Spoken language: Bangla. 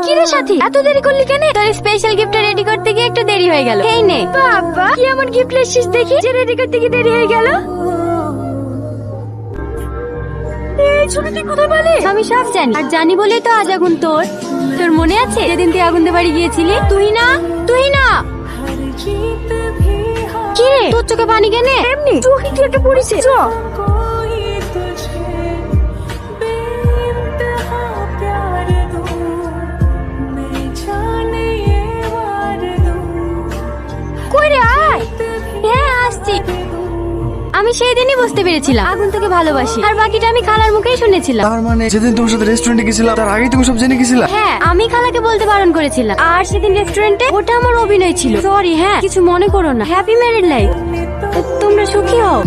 কিরে সাথী, এত দেরি করলি কেন? তোর স্পেশাল গিফটটা রেডি করতে গিয়ে একটু দেরি হয়ে গেল। এই নে। বাবা, কি এমন গিফট এসেছিস দেখি যে রেডি করতে গিয়ে দেরি হয়ে গেল? এই ছুটিতে কোথায় পেলি? আমি সব জানি, আর জানি বলেই তো আজ আগুন তোর। তোর মনে আছে যেদিন তুই আগুন দিয়ে বাড়ি গিয়েছিলি? তুই না। কি রে, তোর চোখে পানি কেনে? এমনি চোখে কি একটা পড়েছে। চ। কই রে, আয়। হ্যাঁ, আসছি। আমি সেই দিনই বুঝতে পেরেছিলাম আগুন তোকে ভালোবাসি, আর বাকিটা আমি খালার মুখেই শুনেছিলাম। তার মানে যেদিন তোমার সাথে রেস্টুরেন্টে গেছিলাম তার আগেই তুমি সব জেনে গেছিলা? হ্যাঁ, আমি খালাকে বলতে বারণ করেছিলাম, আর সেদিন রেস্টুরেন্টে ওটা আমার অভিনয় ছিল। সরি, হ্যাঁ কিছু মনে করো না। হ্যাপি ম্যারিড লাইফ, তোমরা সুখী হও।